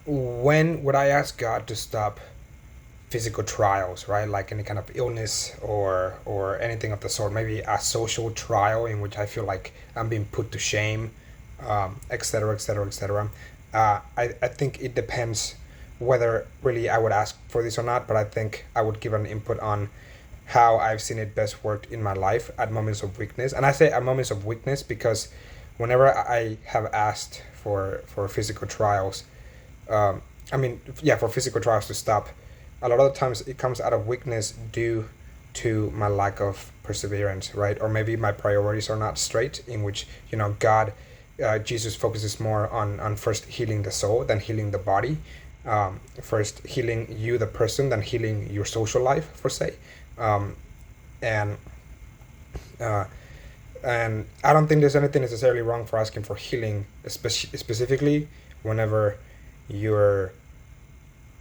when would I ask God to stop physical trials, right? Like any kind of illness or anything of the sort. Maybe a social trial in which I feel like I'm being put to shame, etc., etc., etc. I think it depends whether really I would ask for this or not, but I think I would give an input on how I've seen it best worked in my life at moments of weakness. And I say at moments of weakness because whenever I have asked for physical trials, for physical trials to stop, a lot of the times it comes out of weakness due to my lack of perseverance, right? Or maybe my priorities are not straight, in which, God, Jesus focuses more on first healing the soul than healing the body, first healing you, the person, than healing your social life, for say. Um, and uh, and I don't think there's anything necessarily wrong for asking for healing, specifically whenever you're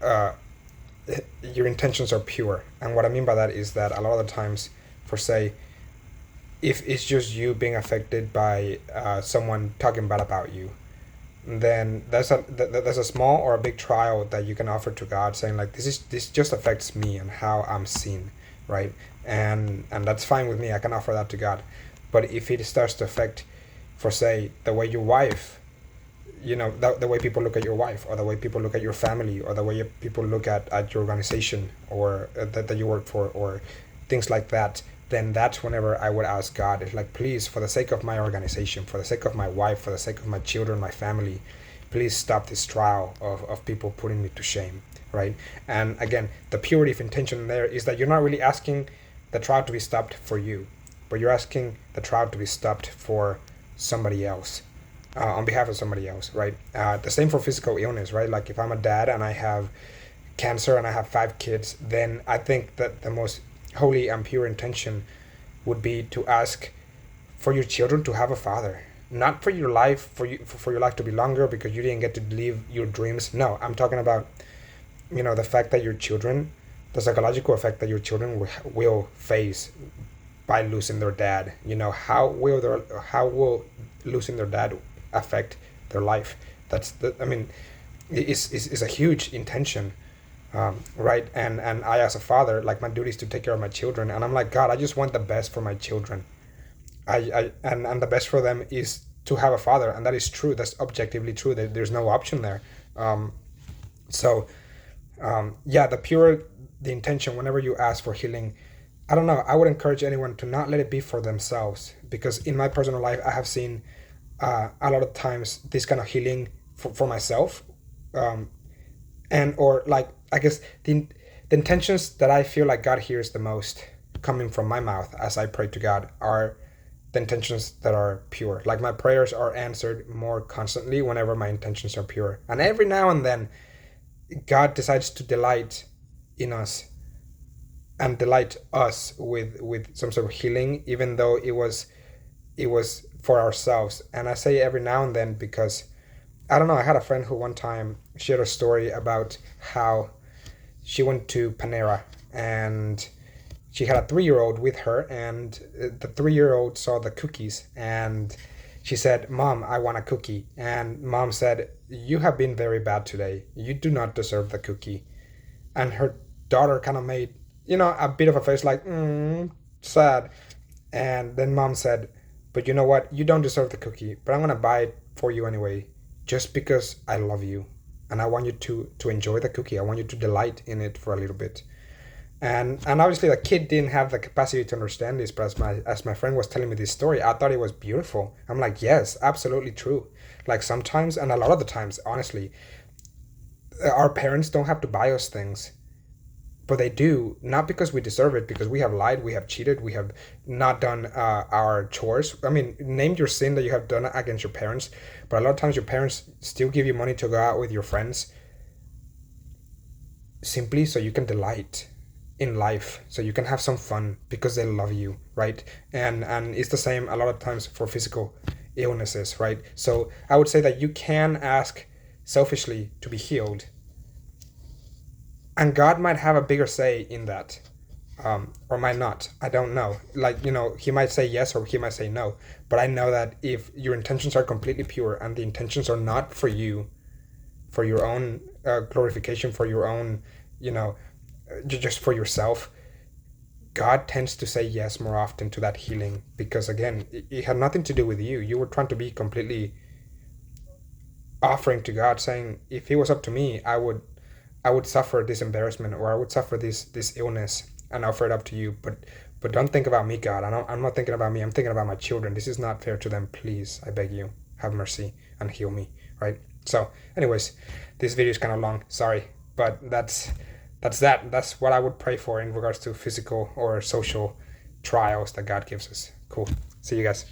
uh, your intentions are pure. And what I mean by that is that a lot of the times, for say, if it's just you being affected by someone talking bad about you, then that's a small or a big trial that you can offer to God, saying like this just affects me and how I'm seen, right? And that's fine with me. I can offer that to God. But if it starts to affect, for say, the way your wife, the way people look at your wife, or the way people look at your family, or the way people look at your organization, or that you work for, or things like that, then that's whenever I would ask God, it's like, please, for the sake of my organization, for the sake of my wife, for the sake of my children, my family, please stop this trial of people putting me to shame, right? And again, the purity of intention there is that you're not really asking the trial to be stopped for you, but you're asking the trial to be stopped for somebody else, on behalf of somebody else, right? The same for physical illness, right? Like if I'm a dad and I have cancer and I have 5 kids, then I think that the most holy and pure intention would be to ask for your children to have a father, not for your life, for your life to be longer because you didn't get to live your dreams. No, I'm talking about, the fact that your children, the psychological effect that your children will face by losing their dad. How will losing their dad affect their life? It's a huge intention, right? And I, as a father, like, my duty is to take care of my children, and I'm like, God, I just want the best for my children. And the best for them is to have a father, and that is true. That's objectively true. There's no option there. So yeah, the intention whenever you ask for healing, I don't know, I would encourage anyone to not let it be for themselves, because in my personal life I have seen a lot of times this kind of healing for myself, um, and or like, I guess the intentions that I feel like God hears the most coming from my mouth as I pray to God are the intentions that are pure. Like, my prayers are answered more constantly whenever my intentions are pure, and every now and then God decides to delight in us and delight us with some sort of healing, even though it was for ourselves. And I say every now and then because, I don't know, I had a friend who one time shared a story about how she went to Panera, and she had a 3-year-old with her, and the 3-year-old saw the cookies, and she said, Mom, I want a cookie. And Mom said, You have been very bad today. You do not deserve the cookie. And her daughter kind of made, a bit of a face like, sad. And then Mom said, But you know what? You don't deserve the cookie, but I'm going to buy it for you anyway, just because I love you. And I want you to enjoy the cookie. I want you to delight in it for a little bit. And obviously the kid didn't have the capacity to understand this, but as my friend was telling me this story, I thought it was beautiful. I'm like, yes, absolutely true. Like, sometimes, and a lot of the times, honestly, our parents don't have to buy us things, but they do, not because we deserve it, because we have lied, we have cheated, we have not done our chores. I mean, name your sin that you have done against your parents, but a lot of times your parents still give you money to go out with your friends simply so you can delight in life, so you can have some fun because they love you, right? And it's the same a lot of times for physical illnesses, right? So I would say that you can ask selfishly to be healed, and God might have a bigger say in that, or might not. I don't know. Like, He might say yes or He might say no. But I know that if your intentions are completely pure and the intentions are not for you, for your own glorification, for your own, you know, just for yourself, God tends to say yes more often to that healing, because again, it had nothing to do with you. You were trying to be completely offering to God, saying, if it was up to me, I would suffer this embarrassment, or I would suffer this illness, and offer it up to you. But don't think about me, God. I'm not thinking about me. I'm thinking about my children. This is not fair to them. Please, I beg you, have mercy and heal me. Right. So, anyways, this video is kind of long. Sorry, but that's what I would pray for in regards to physical or social trials that God gives us. Cool. See you guys.